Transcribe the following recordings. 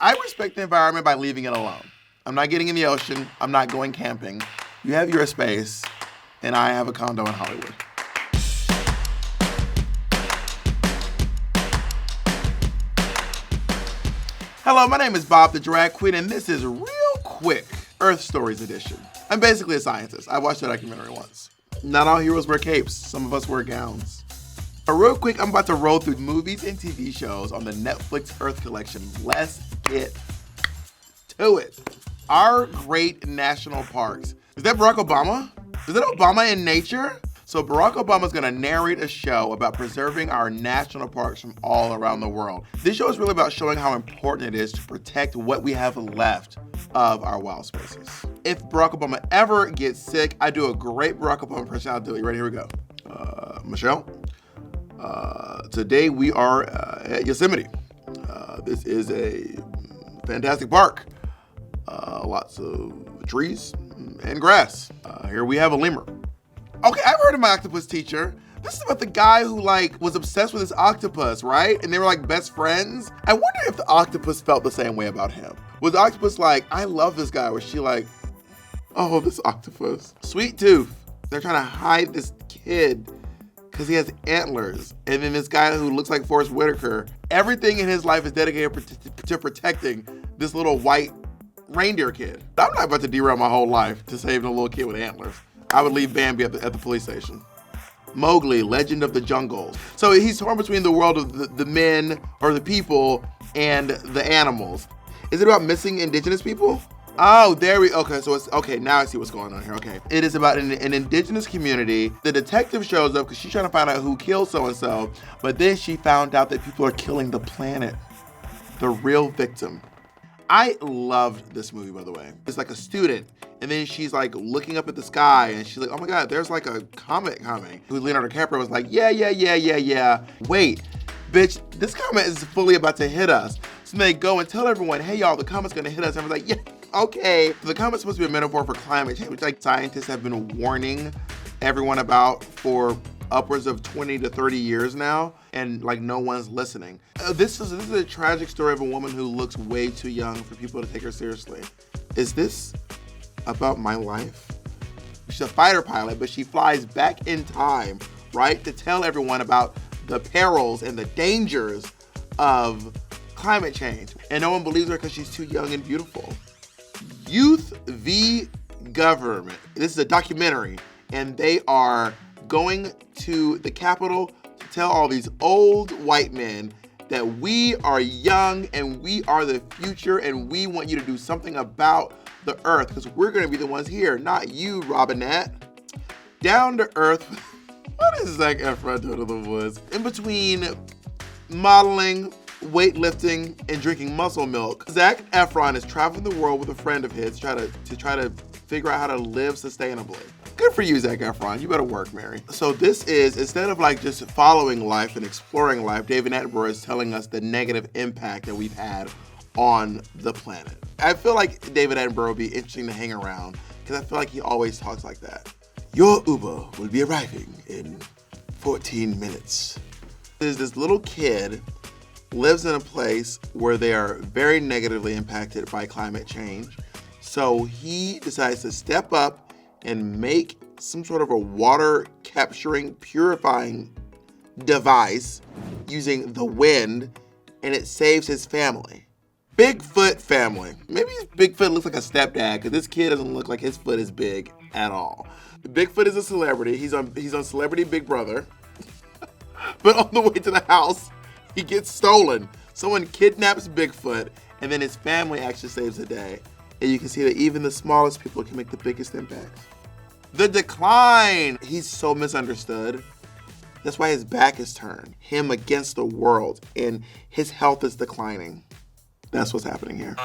I respect the environment by leaving it alone. I'm not getting in the ocean. I'm not going camping. You have your space, and I have a condo in Hollywood. Hello, my name is Bob the Drag Queen, and this is Real Quick Earth Stories Edition. I'm basically a scientist. I watched a documentary once. Not all heroes wear capes. Some of us wear gowns. Real quick, I'm about to roll through movies and TV shows on the Netflix Earth Collection. Let's get to it. Our great national parks. Is that Barack Obama? Is that Obama in nature? So Barack Obama's gonna narrate a show about preserving our national parks from all around the world. This show is really about showing how important it is to protect what we have left of our wild spaces. If Barack Obama ever gets sick, I do a great Barack Obama impression. I'll do it. You ready? Here we go. Michelle, today we are at Yosemite. This is a fantastic park. Lots of trees and grass. Here we have a lemur. Okay, I've heard of My Octopus Teacher. This is about the guy who was obsessed with this octopus, right? And they were best friends. I wonder if the octopus felt the same way about him. Was the octopus I love this guy? Was she oh, this octopus. Sweet Tooth. They're trying to hide this kid because he has antlers. And then this guy who looks like Forrest Whitaker, everything in his life is dedicated to protecting this little white reindeer kid. I'm not about to derail my whole life to save a little kid with antlers. I would leave Bambi at the police station. Mowgli, Legend of the Jungle. So he's torn between the world of the men or the people and the animals. Is it about missing indigenous people? Oh, okay, now I see what's going on here, okay. It is about an indigenous community. The detective shows up because she's trying to find out who killed so-and-so, but then she found out that people are killing the planet, the real victim. I loved this movie, by the way. It's a student, and then she's looking up at the sky, and she's oh my God, there's a comet coming. Who Leonardo DiCaprio was yeah. Wait, bitch, this comet is fully about to hit us. So they go and tell everyone, hey y'all, the comet's gonna hit us. And everyone's yeah, okay. So the comet's supposed to be a metaphor for climate change, which scientists have been warning everyone about for upwards of 20 to 30 years now, and no one's listening. This is a tragic story of a woman who looks way too young for people to take her seriously. Is this about my life? She's a fighter pilot, but she flies back in time, right, to tell everyone about the perils and the dangers of climate change. And no one believes her because she's too young and beautiful. Youth v. Government. This is a documentary, and they are going to the Capitol to tell all these old white men that we are young and we are the future and we want you to do something about the earth because we're going to be the ones here, not you, Robinette. Down to earth. What is Zac Efron doing in the woods? In between modeling, weightlifting, and drinking muscle milk, Zac Efron is traveling the world with a friend of his to try to figure out how to live sustainably. Good for you, Zac Efron. You better work, Mary. So this is, instead of just following life and exploring life, David Attenborough is telling us the negative impact that we've had on the planet. I feel like David Attenborough would be interesting to hang around because I feel like he always talks like that. Your Uber will be arriving in 14 minutes. There's this little kid lives in a place where they are very negatively impacted by climate change. So he decides to step up and make some sort of a water capturing, purifying device using the wind, and it saves his family. Bigfoot family. Maybe Bigfoot looks like a stepdad because this kid doesn't look like his foot is big at all. Bigfoot is a celebrity. He's on Celebrity Big Brother. But on the way to the house, he gets stolen. Someone kidnaps Bigfoot, and then his family actually saves the day. And you can see that even the smallest people can make the biggest impact. The Decline. He's so misunderstood. That's why his back is turned. Him against the world. And his health is declining. That's what's happening here.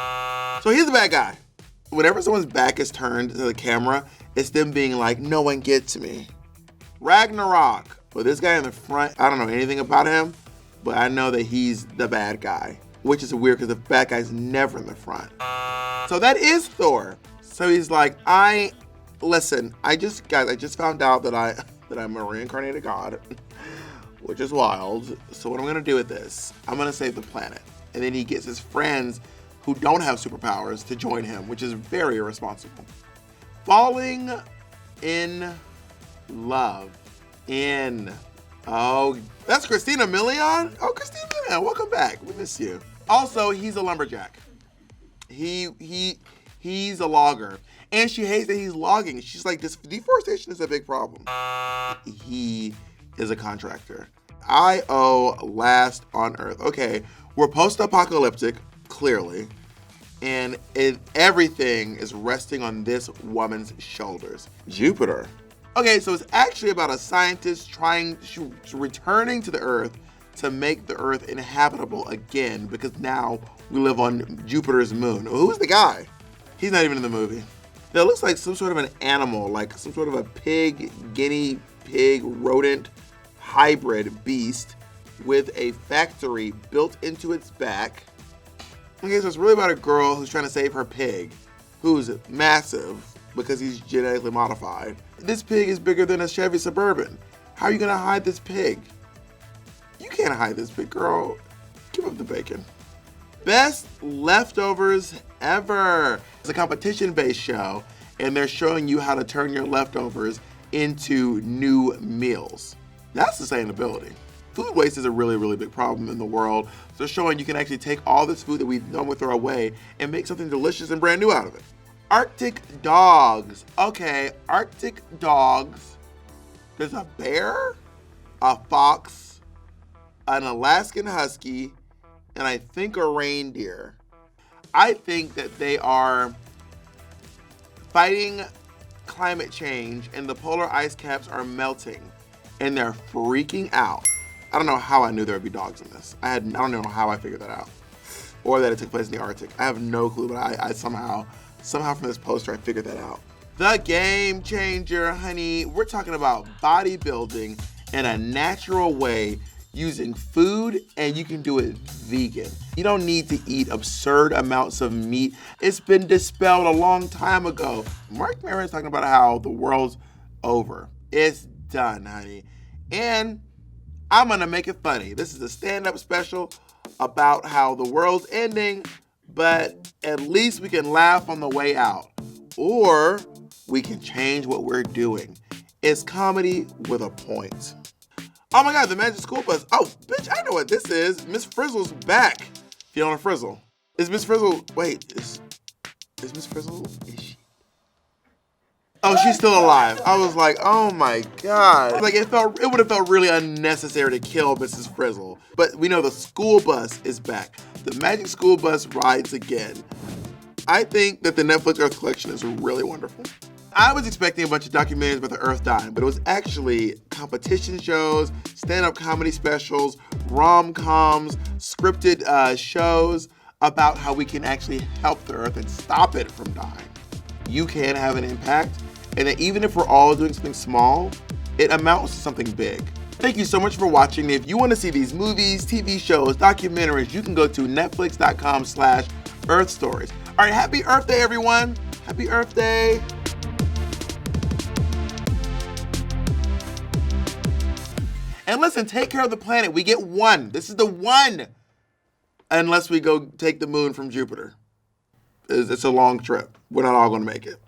So he's the bad guy. Whenever someone's back is turned to the camera, it's them being no one gets me. Ragnarok. But this guy in the front, I don't know anything about him, but I know that he's the bad guy. Which is weird because the bad guy's never in the front. So that is Thor. So he's listen, I just found out that I'm a reincarnated god, which is wild. So what I'm gonna do with this, I'm gonna save the planet. And then he gets his friends who don't have superpowers to join him, which is very irresponsible. Falling in love. Oh, that's Christina Milian? Oh, Christina Milian, welcome back. We miss you. Also, he's a lumberjack. He's a logger. And she hates that he's logging. She's like, this deforestation is a big problem. He is a contractor. I.O. Last on Earth. Okay, we're post-apocalyptic, clearly. And everything is resting on this woman's shoulders. Jupiter. Okay, so it's actually about a scientist returning to the Earth to make the Earth inhabitable again, because now we live on Jupiter's moon. Who's the guy? He's not even in the movie. That looks like some sort of an animal, like some sort of a pig, guinea pig, rodent, hybrid beast with a factory built into its back. Okay, so it's really about a girl who's trying to save her pig, who's massive because he's genetically modified. This pig is bigger than a Chevy Suburban. How are you gonna hide this pig? You can't hide this pig, girl. Give up the bacon. Best leftovers ever. It's a competition-based show, and they're showing you how to turn your leftovers into new meals. That's sustainability. Food waste is a really, really big problem in the world. So they're showing you can actually take all this food that we normally throw away and make something delicious and brand new out of it. Arctic dogs. Okay, Arctic dogs. There's a bear, a fox, an Alaskan husky, and I think a reindeer. I think that they are fighting climate change and the polar ice caps are melting and they're freaking out. I don't know how I knew there would be dogs in this. I don't know how I figured that out. Or that it took place in the Arctic. I have no clue, but I somehow from this poster, I figured that out. The game changer, honey. We're talking about bodybuilding in a natural way using food, and you can do it vegan. You don't need to eat absurd amounts of meat. It's been dispelled a long time ago. Mark Maron is talking about how the world's over. It's done, honey. And I'm gonna make it funny. This is a stand-up special about how the world's ending, but at least we can laugh on the way out. Or we can change what we're doing. It's comedy with a point. Oh my God, the Magic School Bus. Oh, bitch, I know what this is. Miss Frizzle's back. Fiona Frizzle. Is Miss Frizzle, wait, is Miss Frizzle, is she? Oh, she's still alive. I was like, oh my God. Like it would have felt really unnecessary to kill Mrs. Frizzle. But we know the school bus is back. The Magic School Bus rides again. I think that the Netflix Earth collection is really wonderful. I was expecting a bunch of documentaries about the Earth dying, but it was actually competition shows, stand-up comedy specials, rom-coms, scripted shows about how we can actually help the Earth and stop it from dying. You can have an impact, and that even if we're all doing something small, it amounts to something big. Thank you so much for watching. If you want to see these movies, TV shows, documentaries, you can go to netflix.com/Earth Stories. All right, happy Earth Day, everyone. Happy Earth Day. And listen, take care of the planet. We get one. This is the one. Unless we go take the moon from Jupiter. It's a long trip. We're not all going to make it.